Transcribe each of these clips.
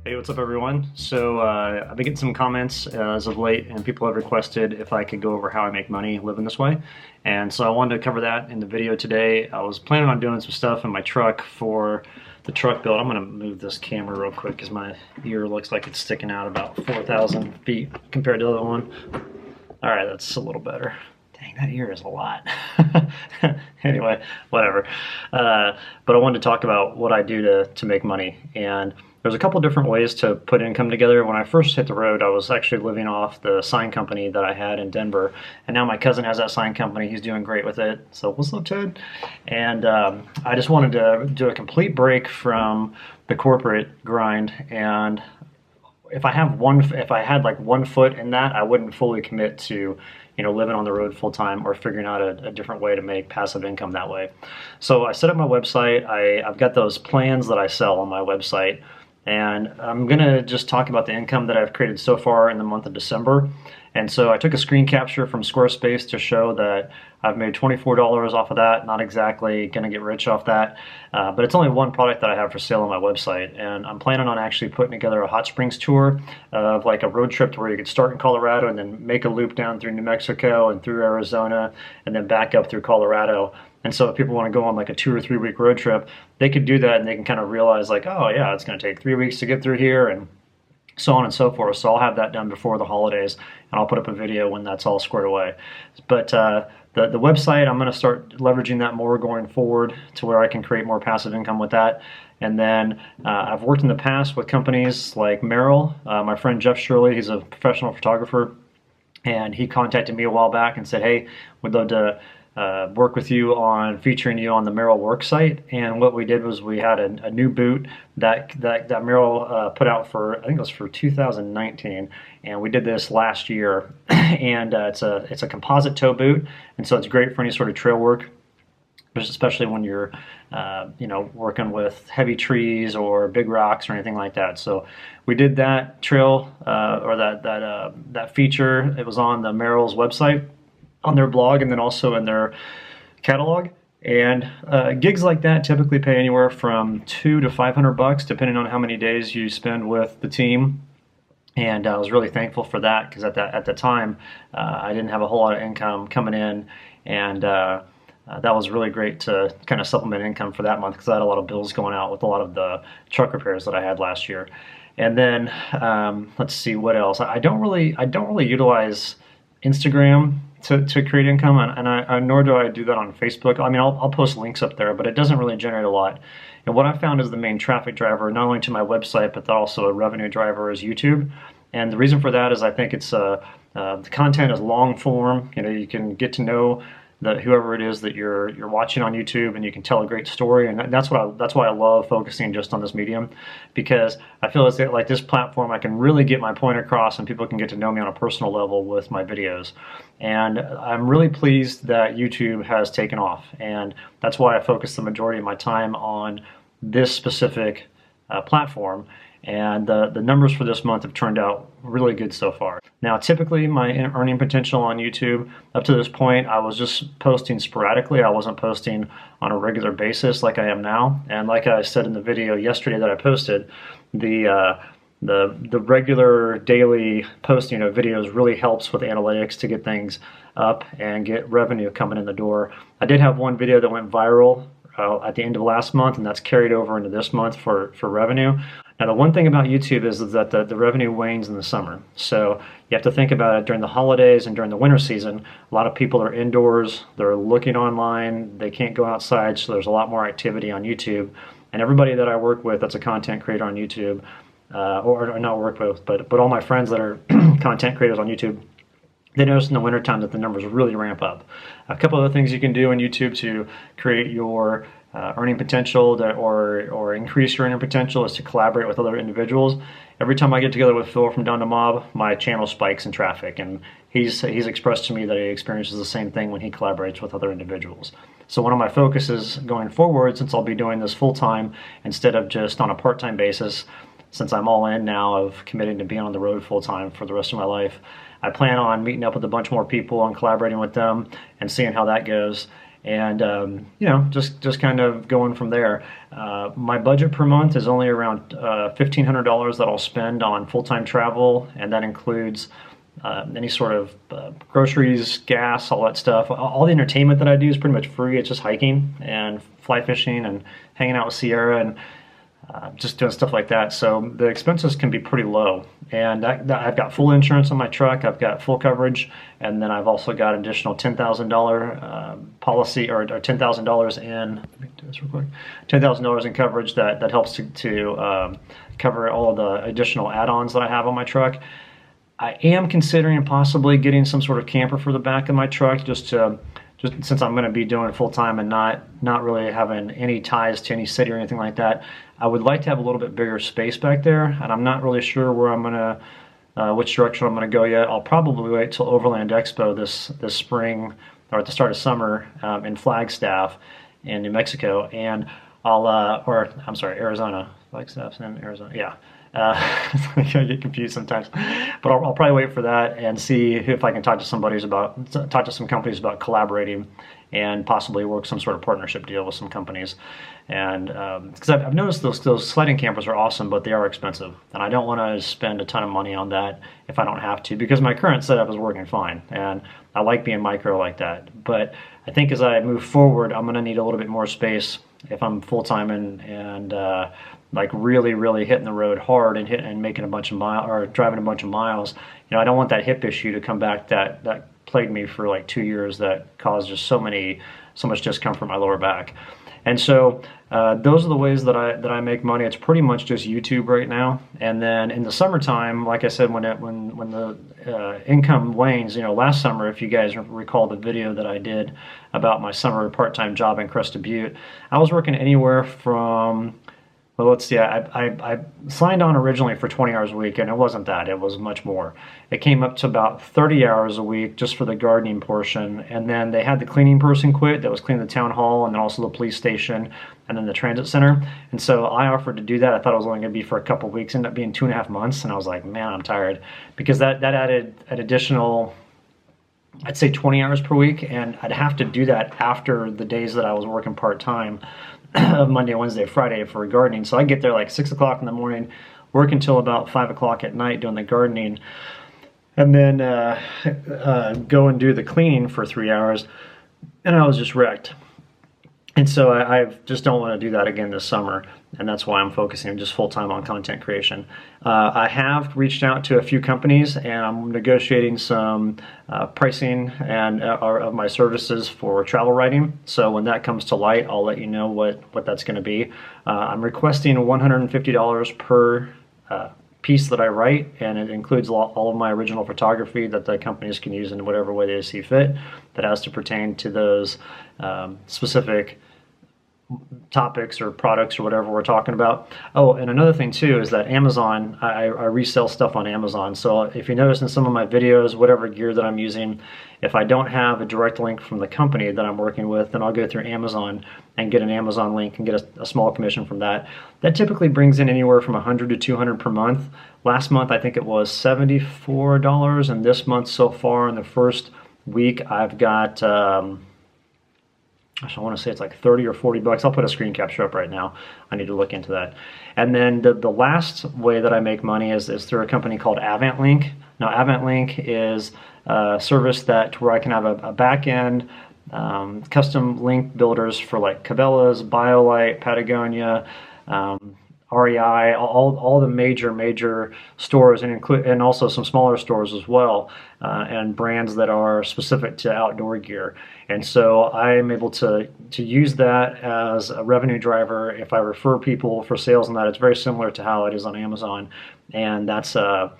Hey, what's up everyone? So I've been getting some comments as of late, and people have requested if I could go over how I make money living this way. And so I wanted to cover that in the video today. I was planning on doing some stuff in my truck for the truck build. I'm going to move this camera real quick because my ear looks like it's sticking out about 4,000 feet compared to the other one. All right, that's a little better. Dang, that ear is a lot. Anyway, whatever. But I wanted to talk about what I do to make money. And there's a couple different ways to put income together. When I first hit the road, I was actually living off the sign company that I had in Denver. And now my cousin has that sign company. He's doing great with it. So what's up, Ted? And I just wanted to do a complete break from the corporate grind. And if I had like 1 foot in that, I wouldn't fully commit to, living on the road full time or figuring out a different way to make passive income that way. So I set up my website. I've got those plans that I sell on my website, and I'm gonna just talk about the income that I've created so far in the month of December. And so I took a screen capture from Squarespace to show that I've made $24 off of that. Not exactly gonna get rich off that, but it's only one product that I have for sale on my website. And I'm planning on actually putting together a hot springs tour of like a road trip to where you could start in Colorado and then make a loop down through New Mexico and through Arizona and then back up through Colorado. And so if people want to go on like a 2 or 3 week road trip, they could do that and they can kind of realize like, oh yeah, it's going to take 3 weeks to get through here and so on and so forth. So I'll have that done before the holidays, and I'll put up a video when that's all squared away. But the website, I'm going to start leveraging that more going forward to where I can create more passive income with that. And then I've worked in the past with companies like Merrill. My friend Jeff Shirley, he's a professional photographer, and he contacted me a while back and said, hey, we'd love to work with you on featuring you on the Merrill work site. And what we did was we had a new boot that Merrill put out for, I think it was for 2019, and we did this last year. And it's a composite toe boot, and so it's great for any sort of trail work, especially when you're working with heavy trees or big rocks or anything like that. So we did that trail or that feature. It was on the Merrill's website, on their blog, and then also in their catalog. And gigs like that typically pay anywhere from $200 to $500, depending on how many days you spend with the team. And I was really thankful for that because at the time I didn't have a whole lot of income coming in, and that was really great to kind of supplement income for that month because I had a lot of bills going out with a lot of the truck repairs that I had last year. And then let's see what else. I don't really utilize Instagram to create income, and nor do I do that on Facebook. I mean, I'll post links up there, but it doesn't really generate a lot. And what I found is the main traffic driver, not only to my website, but also a revenue driver, is YouTube. And the reason for that is I think it's the content is long form. You can get to know whoever it is that you're watching on YouTube, and you can tell a great story. And that's why I love focusing just on this medium, because I feel it's like this platform I can really get my point across, and people can get to know me on a personal level with my videos. And I'm really pleased that YouTube has taken off, and that's why I focus the majority of my time on this specific platform. And the numbers for this month have turned out really good so far. Now, typically my earning potential on YouTube, up to this point, I was just posting sporadically. I wasn't posting on a regular basis like I am now. And like I said in the video yesterday that I posted, the regular daily posting of videos really helps with analytics to get things up and get revenue coming in the door. I did have one video that went viral at the end of last month, and that's carried over into this month for revenue. Now, the one thing about YouTube is that the revenue wanes in the summer. So you have to think about it during the holidays and during the winter season. A lot of people are indoors, they're looking online, they can't go outside, so there's a lot more activity on YouTube. And everybody that I work with that's a content creator on YouTube, or not work with, but all my friends that are content creators on YouTube, they notice in the wintertime that the numbers really ramp up. A couple other things you can do on YouTube to create your earning potential or increase your earning potential is to collaborate with other individuals. Every time I get together with Phil from Down to Mob, my channel spikes in traffic, and he's expressed to me that he experiences the same thing when he collaborates with other individuals. So one of my focuses going forward, since I'll be doing this full time instead of just on a part-time basis, since I'm all in now of committing to being on the road full time for the rest of my life, I plan on meeting up with a bunch more people and collaborating with them and seeing how that goes. and you know, just kind of going from there. My budget per month is only around $1,500 that I'll spend on full-time travel, and that includes any sort of groceries, gas, all that stuff. All the entertainment that I do is pretty much free. It's just hiking and fly fishing and hanging out with Sierra and just doing stuff like that. So the expenses can be pretty low. And I've got full insurance on my truck. I've got full coverage, and then I've also got additional $10,000 policy, or $10,000 in. Let me do this real quick. $10,000 in coverage that helps to cover all of the additional add-ons that I have on my truck. I am considering possibly getting some sort of camper for the back of my truck, just since I'm going to be doing it full time and not really having any ties to any city or anything like that. I would like to have a little bit bigger space back there, and I'm not really sure where I'm going to, which direction I'm going to go yet. I'll probably wait till Overland Expo this spring, or at the start of summer, in Flagstaff in New Mexico, and I'm sorry, Arizona. Flagstaff's in Arizona, yeah. I get confused sometimes, but I'll probably wait for that and see if I can talk to some companies about collaborating and possibly work some sort of partnership deal with some companies. And because I've noticed those sledding campers are awesome, but they are expensive, and I don't want to spend a ton of money on that if I don't have to, because my current setup is working fine, and I like being micro like that. But I think as I move forward, I'm going to need a little bit more space if I'm full time and like really hitting the road hard and making a bunch of miles, or driving a bunch of miles. You know, I don't want that hip issue to come back that plagued me for like 2 years, that caused just so much discomfort in my lower back. And so those are the ways that I make money. It's pretty much just YouTube right now. And then in the summertime, like I said, when the income wanes, you know, last summer, if you guys recall the video that I did about my summer part-time job in Crested Butte, I was working anywhere from, well, let's see, I signed on originally for 20 hours a week, and it wasn't that. It was much more. It came up to about 30 hours a week just for the gardening portion, and then they had the cleaning person quit that was cleaning the town hall, and then also the police station, and then the transit center. And so I offered to do that. I thought it was only going to be for a couple of weeks. Ended up being 2.5 months, and I was like, man, I'm tired, because that added an additional, I'd say 20 hours per week, and I'd have to do that after the days that I was working part-time, Monday, Wednesday, Friday for gardening. So I get there like 6 o'clock in the morning, work until about 5 o'clock at night doing the gardening, and then go and do the cleaning for 3 hours, and I was just wrecked. And so I just don't want to do that again this summer, and that's why I'm focusing just full-time on content creation. I have reached out to a few companies, and I'm negotiating some pricing and of my services for travel writing. So when that comes to light, I'll let you know what that's going to be. I'm requesting $150 per piece that I write, and it includes all of my original photography that the companies can use in whatever way they see fit that has to pertain to those specific topics or products or whatever we're talking about. Oh, and another thing too is that Amazon, I resell stuff on Amazon. So if you notice in some of my videos, whatever gear that I'm using, if I don't have a direct link from the company that I'm working with, then I'll go through Amazon and get an Amazon link and get a small commission from that. That typically brings in anywhere from $100 to $200 per month. Last month I think it was $74, and this month so far in the first week I've got I want to say it's like 30 or 40 bucks. I'll put a screen capture up right now. I need to look into that. And then the last way that I make money is through a company called AvantLink. Now AvantLink is a service where I can have a back end custom link builders for like Cabela's, BioLite, Patagonia, REI, all the major stores, and also some smaller stores as well, and brands that are specific to outdoor gear. And so I am able to use that as a revenue driver. If I refer people for sales on that, it's very similar to how it is on Amazon, and that's a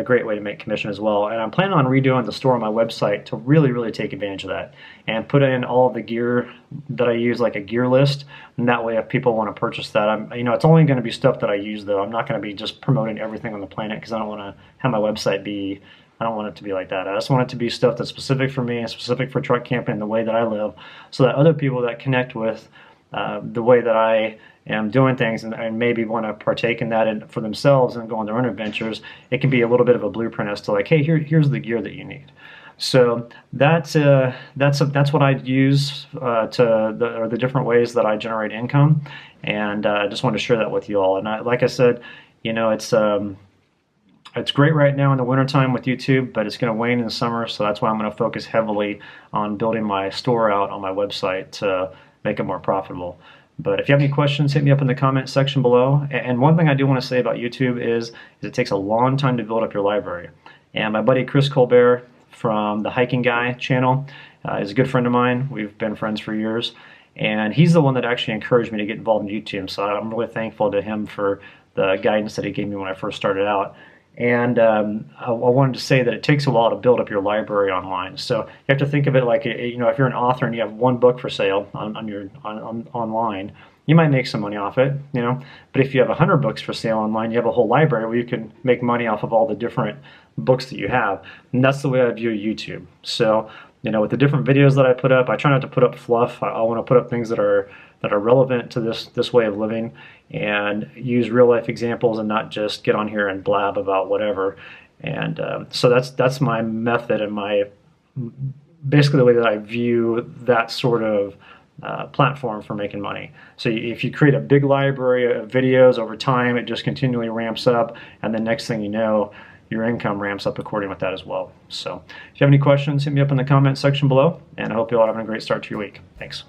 great way to make commission as well. And I'm planning on redoing the store on my website to really take advantage of that and put in all of the gear that I use, like a gear list. And that way, if people want to purchase that, it's only going to be stuff that I use though. I'm not going to be just promoting everything on the planet, because I don't want to have my website be, I don't want it to be like that. I just want it to be stuff that's specific for me and specific for truck camping, the way that I live, so that other people that connect with the way that I am doing things and maybe want to partake in that for themselves and go on their own adventures, it can be a little bit of a blueprint as to like, hey, here's the gear that you need. So that's what I use or the different ways that I generate income, and I just wanted to share that with you all. And like I said, it's great right now in the wintertime with YouTube, but it's going to wane in the summer, so that's why I'm going to focus heavily on building my store out on my website to make it more profitable. But if you have any questions, hit me up in the comment section below. And one thing I do want to say about YouTube is it takes a long time to build up your library. And my buddy Chris Colbert from the Hiking Guy channel is a good friend of mine. We've been friends for years. And he's the one that actually encouraged me to get involved in YouTube. So I'm really thankful to him for the guidance that he gave me when I first started out. And I wanted to say that it takes a while to build up your library online. So you have to think of it like, if you're an author and you have one book for sale online, you might make some money off it, But if you have 100 books for sale online, you have a whole library where you can make money off of all the different books that you have. And that's the way I view YouTube. So, with the different videos that I put up, I try not to put up fluff. I want to put up things that are relevant to this way of living, and use real life examples and not just get on here and blab about whatever. And so that's my method and basically the way that I view that sort of platform for making money. So if you create a big library of videos over time, it just continually ramps up, and the next thing you know, your income ramps up according with that as well. So if you have any questions, hit me up in the comment section below, and I hope you all are having a great start to your week. Thanks.